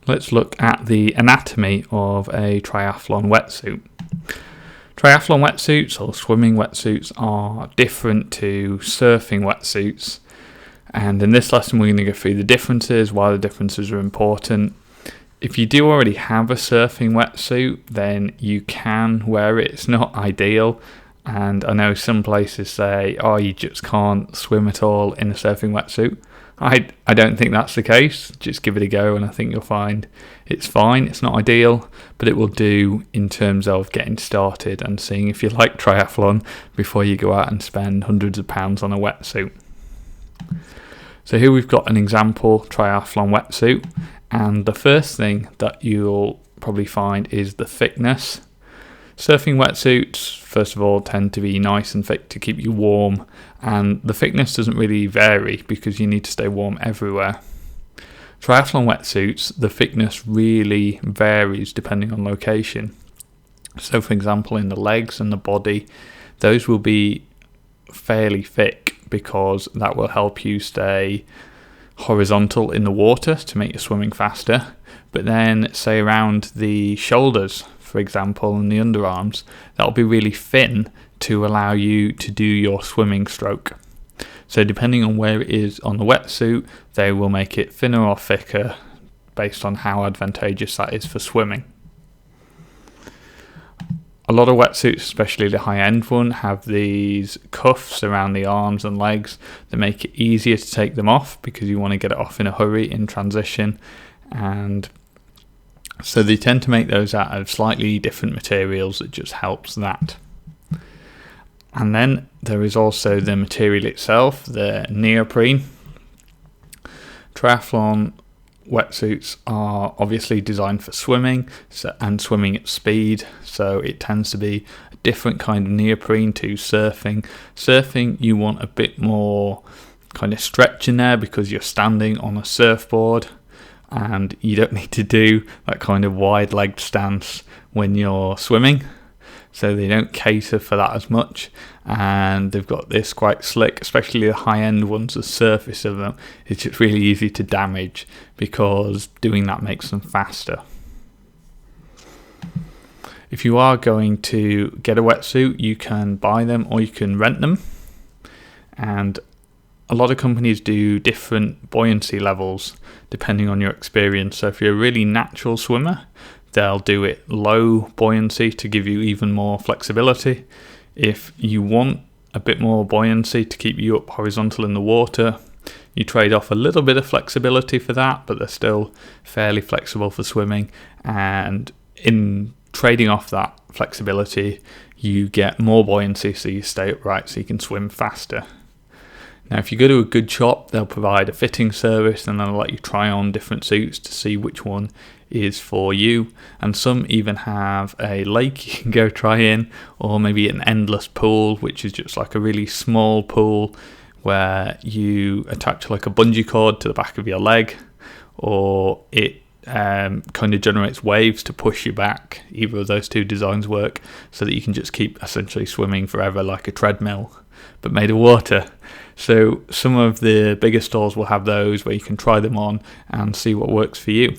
let's look at the anatomy of a triathlon wetsuit. Triathlon wetsuits or swimming wetsuits are different to surfing wetsuits, and in this lesson we're going to go through the differences, why the differences are important. If you do already have a surfing wetsuit, then you can wear it. It's not ideal, and I know some places say, oh, you just can't swim at all in a surfing wetsuit. I don't think that's the case. Just give it a go and I think you'll find it's fine. It's not ideal, but it will do in terms of getting started and seeing if you like triathlon before you go out and spend hundreds of pounds on a wetsuit. So here we've got an example triathlon wetsuit, and the first thing that you'll probably find is the thickness. Surfing wetsuits, first of all, tend to be nice and thick to keep you warm, and the thickness doesn't really vary because you need to stay warm everywhere. Triathlon wetsuits, the thickness really varies depending on location. So for example, in the legs and the body, those will be fairly thick because that will help you stay horizontal in the water to make your swimming faster. But then, say around the shoulders, for example, and the underarms, that'll be really thin to allow you to do your swimming stroke. So depending on where it is on the wetsuit, they will make it thinner or thicker based on how advantageous that is for swimming. A lot of wetsuits, especially the high-end one, have these cuffs around the arms and legs that make it easier to take them off because you want to get it off in a hurry in transition, and so they tend to make those out of slightly different materials that just helps that. And then there is also the material itself, the neoprene. Triathlon wetsuits are obviously designed for swimming and swimming at speed, so it tends to be a different kind of neoprene to surfing. Surfing, you want a bit more kind of stretch in there because you're standing on a surfboard, and you don't need to do that kind of wide-legged stance when you're swimming, so they don't cater for that as much, and they've got this quite slick, especially the high-end ones. The surface of them is just really easy to damage because doing that makes them faster. If you are going to get a wetsuit, you can buy them or you can rent them, and a lot of companies do different buoyancy levels depending on your experience. So if you're a really natural swimmer, they'll do it low buoyancy to give you even more flexibility. If you want a bit more buoyancy to keep you up horizontal in the water, you trade off a little bit of flexibility for that, but they're still fairly flexible for swimming. And in trading off that flexibility, you get more buoyancy so you stay upright so you can swim faster. Now, if you go to a good shop, they'll provide a fitting service and they'll let you try on different suits to see which one is for you. And some even have a lake you can go try in, or maybe an endless pool, which is just like a really small pool where you attach like a bungee cord to the back of your leg, or it kind of generates waves to push you back. Either of those two designs work, so that you can just keep essentially swimming forever like a treadmill, but made of water. So some of the bigger stores will have those where you can try them on and see what works for you.